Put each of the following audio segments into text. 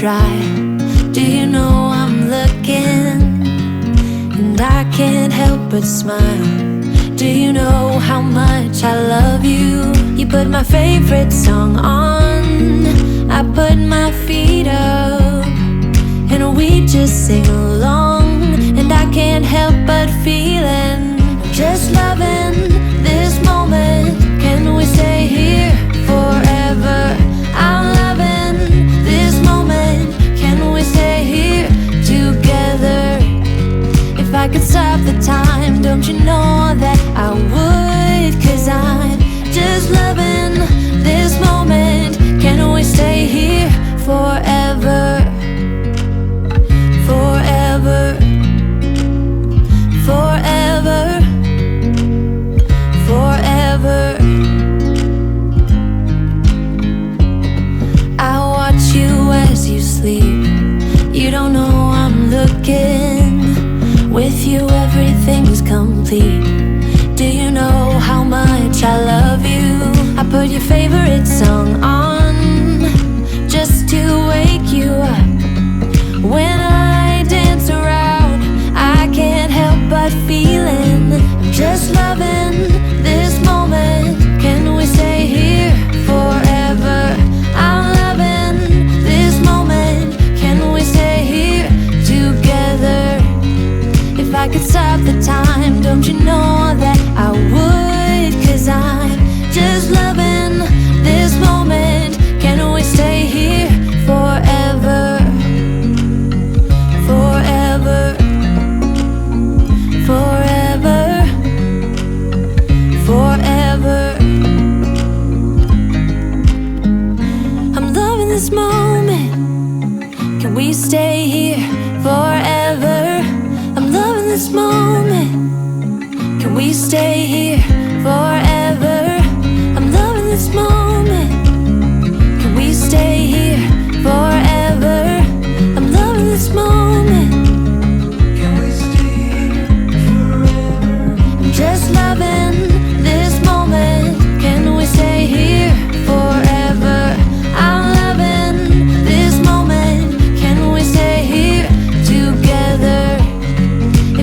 dry. Do you know I'm looking? And I can't help but smile. Do you know how much I love you? You put my favorite song on, I put my feet up, and we just sing along. And I can't help but feeling, just loving this moment. Can we stay here forever? I'm loving this moment. Can we stay here together? If I could stop the time, don't you know that I would? 'Cause I'm just loving this moment. Can we stay here forever? Forever. Forever. Forever. I watch you as you sleep. You don't know I'm looking. With you everything's complete. Do you know how much I love you? I put your favorite song on, just to wake you up. When I dance around, I can't help but feeling, just loving this moment. Can we stay here forever? I'm loving this moment. Can we stay here together? If I could stop the time, don't you know that I would? 'Cause I'm just loving this moment. Can we stay here forever? Forever. Forever. Forever. I'm loving this moment. Can we stay here forever? I'm loving this moment. Can we stay here forever? I'm loving this moment. Can we stay here forever? I'm loving this moment. Can we stay here forever? I'm just loving this moment. Can we stay here forever? I'm loving this moment. Can we stay here together?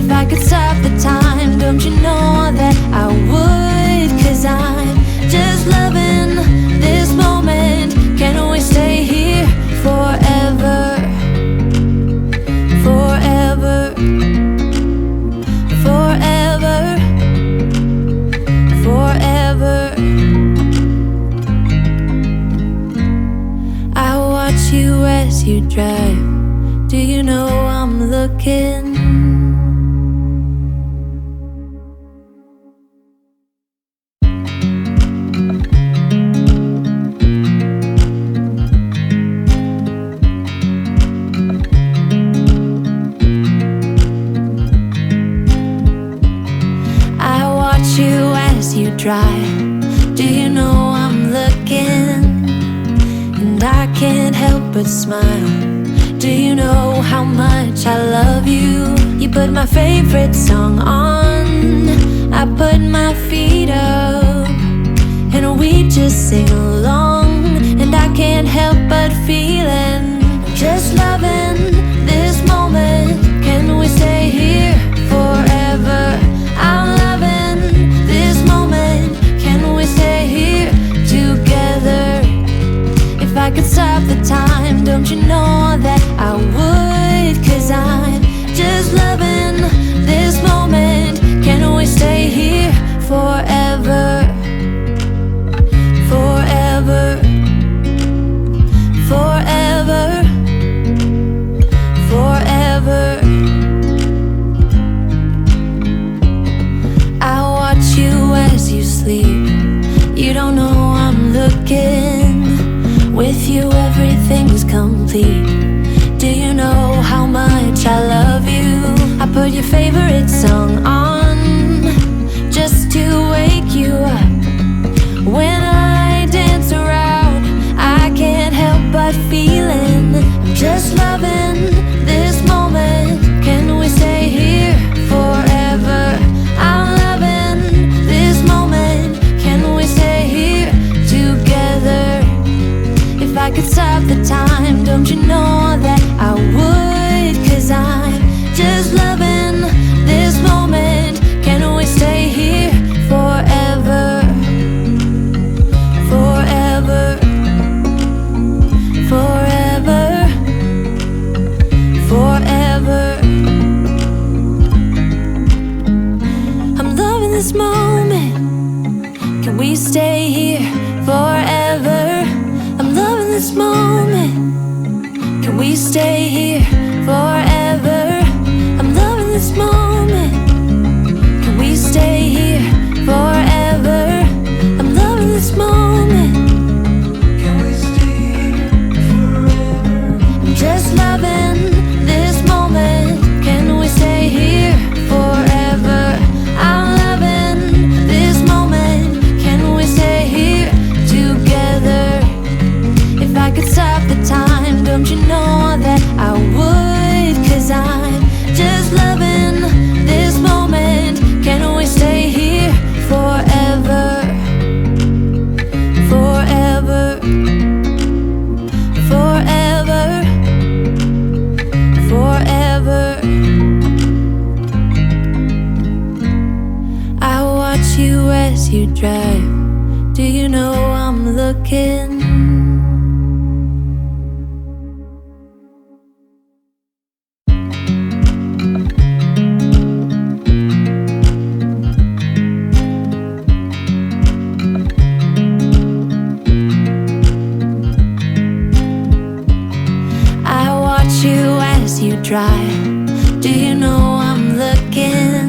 If I could stop the time, don't you know that I would? 'Cause I'm just loving this moment. Can we stay here forever? Forever. Forever. Forever. I watch you as you drive. Do you know I'm looking? Drive. Do you know I'm looking? And I can't help but smile. Do you know how much I love you? You put my favorite song on, I put my feet up, and we just sing along. And I can't help but feeling, just loving this moment. Can we stay here forever? I'm loving this moment. Can we stay here together? If I could stop the time, don't you know that I would? 'Cause I'm just loving this moment. Can we stay here forever? Forever. Forever. Forever. I watch you as you sleep. You don't know I'm looking. With you everything's complete. Do you know how much I love you? I put your favorite song on, just to wake you up. When I dance around, I can't help but feeling, just loving this moment. Can we stay here forever? I'm loving this moment. Can we stay here together? If I could stop the time, don't you know this moment. Can we stay here forever? I'm loving this moment. Can we stay here forever? I'm loving this moment. Can we stay here forever? I'm loving this moment. Can we stay here forever? I'm just loving this moment. Can we stay here forever? I'm loving this moment. Can we stay here together? If I could stop the time, don't you know that I would? 'Cause I'm just loving this moment. Can we stay here forever? Forever. Forever. Forever. I watch you as you drive. Do you know I'm looking? Drive. Do you know I'm looking?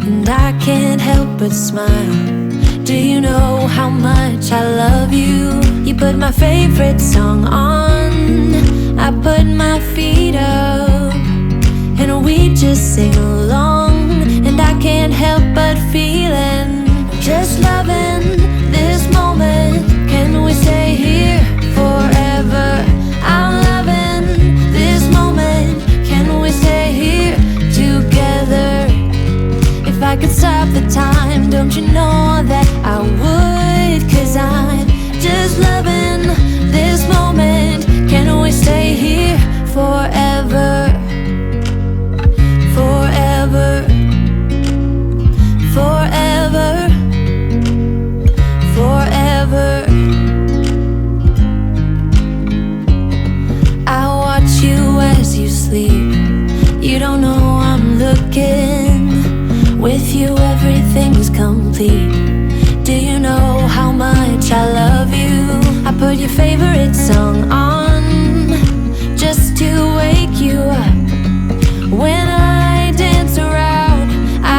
And I can't help but smile. Do you know how much I love you? You put my favorite song on, I put my feet up, and we just sing along. And I can't help but feeling, just loving this moment. Can we stay here forever? I'm loving this moment. Can we stay here together? If I could stop the time, don't you know that I would? 'Cause I'm just loving this moment. Can we stay here forever? Forever. Forever. Forever. I watch you as you sleep. You don't know I'm looking. With you everything's complete. Do you know how much I love you? I put your favorite song on just to wake you up. When I dance around,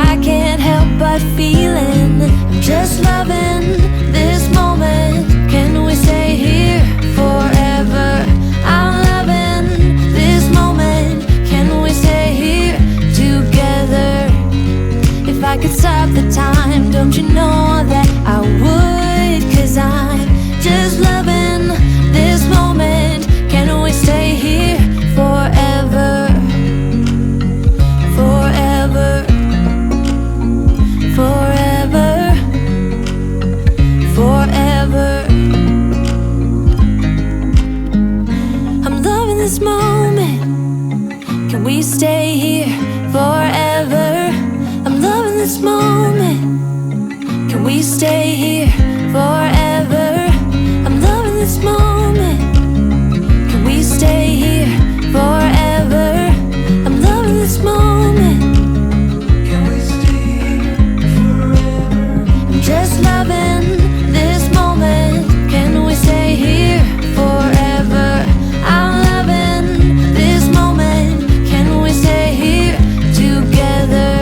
I can't help but feeling, just loving this moment. Can we stay here forever? I'm loving this moment. Can we stay here together? If I could stop the time, don't you know that I would? 'Cause I'm just loving this moment. Can we stay here forever? Forever. Forever. Forever. I'm loving this moment. Can we stay here forever? I'm loving this moment. Can we stay here forever? I'm loving this moment. Can we stay here forever? I'm loving this moment. Can we stay here forever? I'm just loving this moment. Can we stay here forever? I'm loving this moment. Can we stay here together?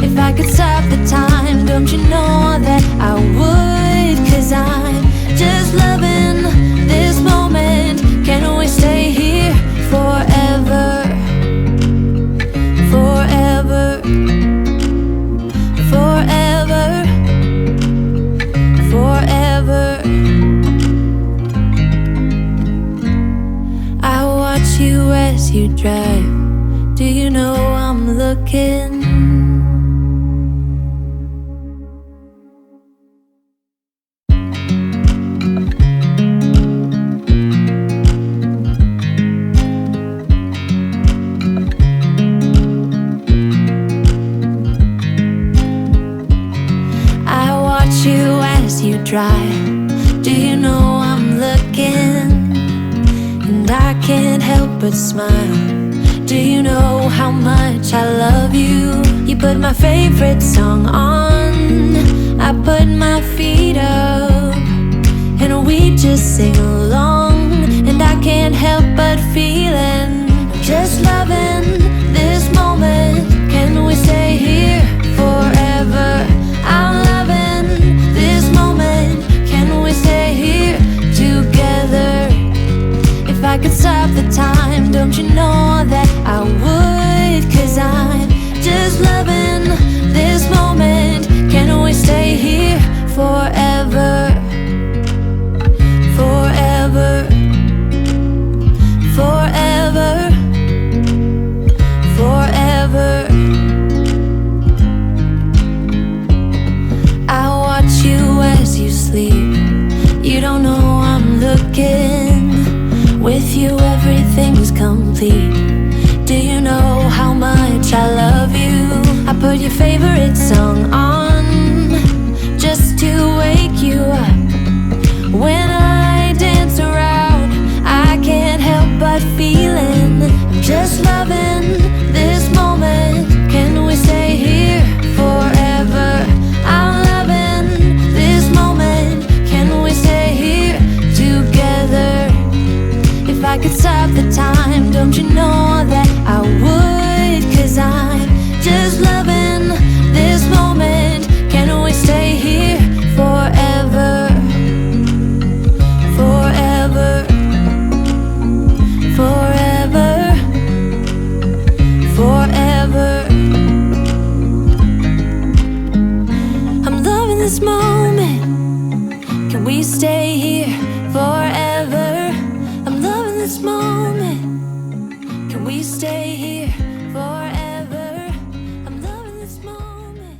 If I could stop the time, don't you know that I would? 'Cause I'm just loving this moment. Can we stay here forever? Forever. Forever. Forever. I watch you as you drive. Do you know I'm looking? Drive. Do you know I'm looking? And I can't help but smile. Do you know how much I love you? You put my favorite song on, I put my feet up, and we just sing along. And I can't help but feeling, just loving this moment. Can we stay here forever? I'm loving this moment. Can we stay here together? If I could stop the time, don't you know that I would? 'Cause I'm just loving this moment. Can we stay here forever? Forever. Forever. Forever. I watch you as you sleep. You don't know I'm looking. With you everything's complete. Do you know how much I love you? I put your favorite song on just to wake you up. When I dance around, I can't help but feeling, I'm just loving this moment. Can we stay here forever? I'm loving this moment. Can we stay here together? If I could stop the time, don't you know that I would? 'Cause I'm just loving this moment. Can we stay here forever? Forever. Forever. Forever. I'm loving this moment. Can we stay here forever? I'm loving this moment. Can we stay here forever? I'm loving this moment.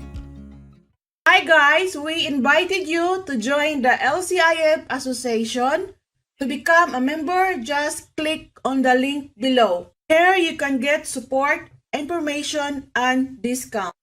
Hi guys, we invited you to join the LCIF Association. To become a member, just click on the link below. Here you can get support, information, and discount.